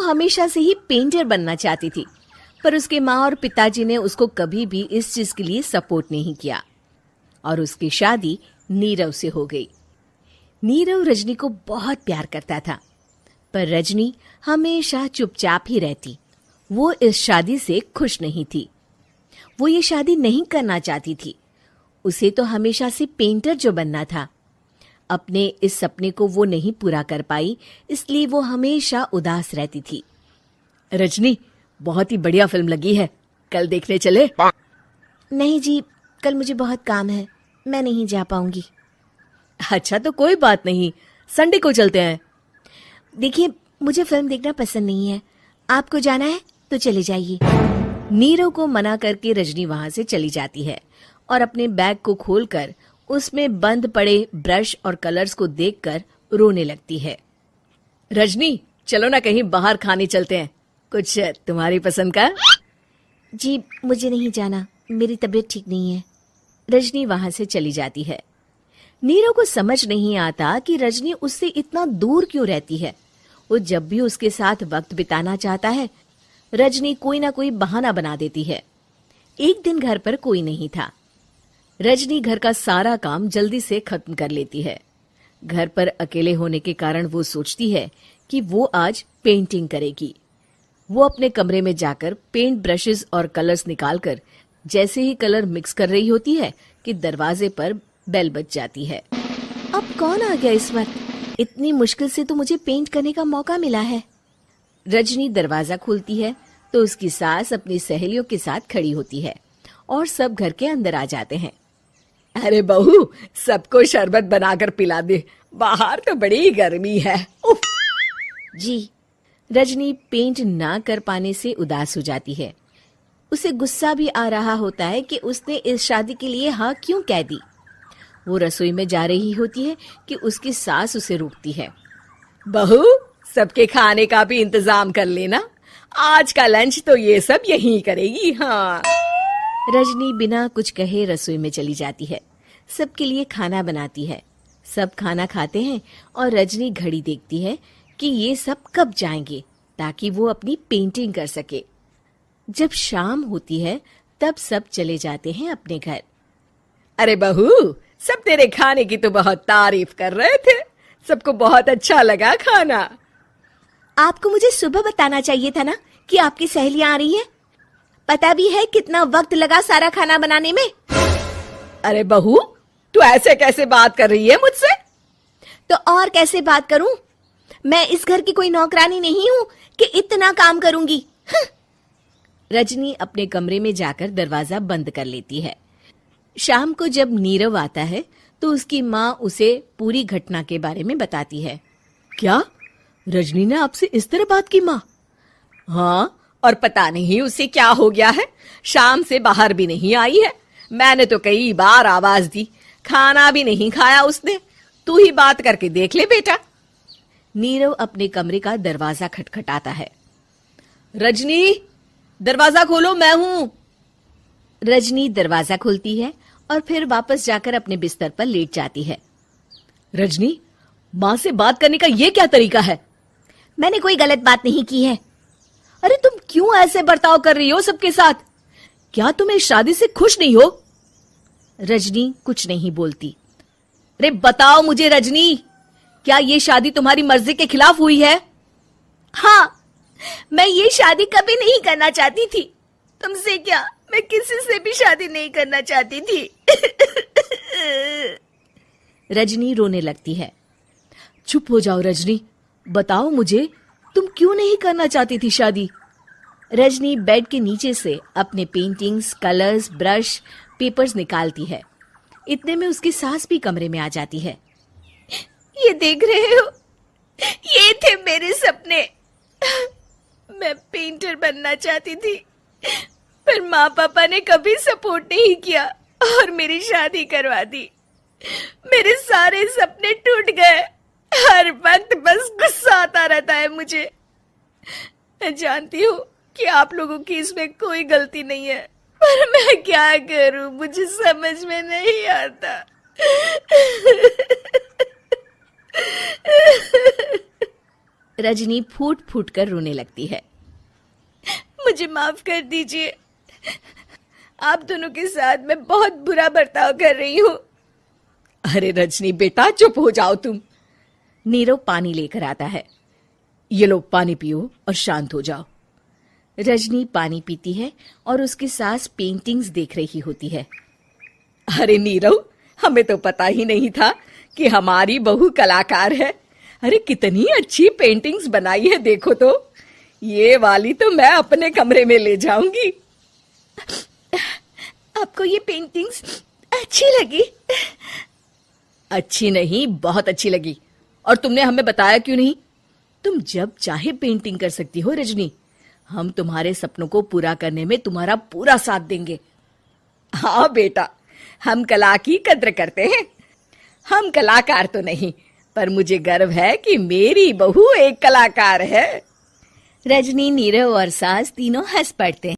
हमेशा से ही पेंटर बनना चाहती थी, पर उसके माँ और पिताजी ने उसको कभी भी इस चीज के लिए सपोर्ट नहीं किया और उसकी शादी नीरव से हो गई। नीरव रजनी को बहुत प्यार करता था, पर रजनी हमेशा चुपचाप ही रहती। वो इस शादी से खुश नहीं थी। वो ये शादी नहीं करना चाहती थी। उसे तो हमेशा से पेंटर जो बनना था। अपने इस सपने को वो नहीं पूरा कर पाई, इसलिए वो हमेशा उदास रहती थी। रजनी, बहुत ही बढ़िया फिल्म लगी है, कल देखने चले? नहीं जी, कल मुझे बहुत काम है, मैं नहीं जा पाऊंगी। अच्छा तो कोई बात नहीं, संडे को चलते हैं। देखिए, मुझे फिल्म देखना पसंद नहीं है। आपको जाना है तो चले जाइए। नीरव को मना करके रजनी वहां से चली जाती है और अपने बैग को खोलकर उसमें बंद पड़े ब्रश और कलर्स को देखकर रोने लगती है। रजनी, चलो ना कहीं बाहर खाने चलते हैं, कुछ तुम्हारी पसंद का। जी, मुझे नहीं जाना, मेरी तबीयत ठीक नहीं है। रजनी वहां से चली जाती है। नीरव को समझ नहीं आता कि रजनी उससे इतना दूर क्यों रहती है। वो जब भी उसके साथ वक्त बिताना चाहता है, रजनी कोई ना कोई बहाना बना देती है। एक दिन घर पर कोई नहीं था। रजनी घर का सारा काम जल्दी से खत्म कर लेती है। घर पर अकेले होने के कारण वो सोचती है कि वो आज पेंटिंग करेगी। वो अपने कमरे में जाकर पेंट ब्रशेस और कलर्स निकालकर जैसे ही कलर मिक्स कर रही होती है कि दरवाजे पर बेल बज जाती है। अब कौन आ गया इस वक्त? इतनी मुश्किल से तो मुझे पेंट करने का मौका मिला है। रजनी दरवाजा खोलती है तो उसकी सास अपनी सहेलियों के साथ खड़ी होती है और सब घर के अंदर आ जाते हैं। अरे बहू, सबको शरबत बनाकर पिला दे, बाहर तो बड़ी गर्मी है। उफ। जी। रजनी पेंट ना कर पाने से उदास हो जाती है। उसे गुस्सा भी आ रहा होता है कि उसने इस शादी के लिए हाँ क्यों कह दी। वो रसोई में जा रही होती है कि उसकी सास उसे रोकती है। बहू, सबके खाने का भी इंतजाम कर लेना, आज का लंच तो ये सब यहीं करेगी। हाँ। रजनी बिना कुछ कहे रसोई में चली जाती है। सबके लिए खाना बनाती है। सब खाना खाते हैं और रजनी घड़ी देखती है कि ये सब कब जाएंगे ताकि वो अपनी पेंटिंग कर सके। जब शाम होती है तब सब चले जाते हैं अपने घर। अरे बहू, सब तेरे खाने की तो बहुत तारीफ कर रहे थे, सबको बहुत अच्छा लगा खाना। आपको मुझे सुबह बताना चाहिए था ना कि आपकी सहेलियां आ रही हैं। पता भी है कितना वक्त लगा सारा खाना बनाने में। अरे बहू, तू ऐसे कैसे बात कर रही है मुझसे? तो और कैसे बात करूं? मैं इस घर की कोई नौकरानी नहीं हूं कि इतना काम करूंगी। रजनी अपने कमरे में जाकर दरवाजा बंद कर लेती है। शाम को जब नीरव आता है तो उसकी माँ उसे पूरी घटना के बारे में बताती है। क्या रजनी ने आपसे इस तरह बात की माँ? हाँ, और पता नहीं उसे क्या हो गया है, शाम से बाहर भी नहीं आई है। मैंने तो कई बार आवाज दी, खाना भी नहीं खाया उसने। तू ही बात करके देख ले बेटा। नीरव अपने कमरे का दरवाजा खटखटाता है। रजनी, दरवाजा खोलो, मैं हूं। रजनी दरवाजा खोलती है और फिर वापस जाकर अपने बिस्तर पर लेट जाती है। रजनी, माँ से बात करने का ये क्या तरीका है? मैंने कोई गलत बात नहीं की है। अरे तुम क्यों ऐसे बर्ताव कर रही हो सबके साथ? क्या तुम इस शादी से खुश नहीं हो? रजनी कुछ नहीं बोलती। अरे बताओ मुझे रजनी, क्या ये शादी तुम्हारी मर्जी के खिलाफ हुई है? हाँ, मैं ये शादी कभी नहीं करना चाहती थी। तुमसे क्या, मैं किसी से भी शादी नहीं करना चाहती थी। रजनी रोने लगती है। चुप हो जाओ रजनी, बताओ मुझे, तुम क्यों नहीं करना चाहती थी शादी? रजनी बेड के नीचे से अपने पेंटिंग्स, कलर्स, ब्रश, पेपर्स निकालती है। इतने में उसकी सास भी कमरे में आ जाती है। ये देख रहे हो, ये थे मेरे सपने। मैं पेंटर बनना चाहती थी, पर माँ पापा ने कभी सपोर्ट नहीं किया और मेरी शादी करवा दी। मेरे सारे सपने टूट गए। हर वक्त बस गुस्सा आता रहता है मुझे। मैं जानती हूँ कि आप लोगों की इसमें कोई गलती नहीं है, पर मैं क्या करूँ, मुझे समझ में नहीं आता। रजनी फूट फूट कर रोने लगती है। मुझे माफ कर दीजिए, आप दोनों के साथ मैं बहुत बुरा बर्ताव कर रही हूँ। अरे रजनी बेटा, चुप हो जाओ तुम। नीरव पानी लेकर आता है। ये लो पानी पियो और शांत हो जाओ। रजनी पानी पीती है और उसकी सास पेंटिंग्स देख रही होती है। अरे नीरव, हमें तो पता ही नहीं था कि हमारी बहू कलाकार है। अरे कितनी अच्छी पेंटिंग्स बनाई है, देखो तो। ये वाली तो मैं अपने कमरे में ले जाऊंगी। आपको ये पेंटिंग्स अच्छी लगी? अच्छी नहीं, बहुत अच्छी लगी। और तुमने हमें बताया क्यों नहीं? तुम जब चाहे पेंटिंग कर सकती हो रजनी। हम तुम्हारे सपनों को पूरा करने में तुम्हारा पूरा साथ देंगे। हाँ बेटा, हम कला की कद्र करते हैं। हम कलाकार तो नहीं, पर मुझे गर्व है कि मेरी बहू एक कलाकार है। रजनी, नीरव और सास तीनों हंस पड़ते हैं।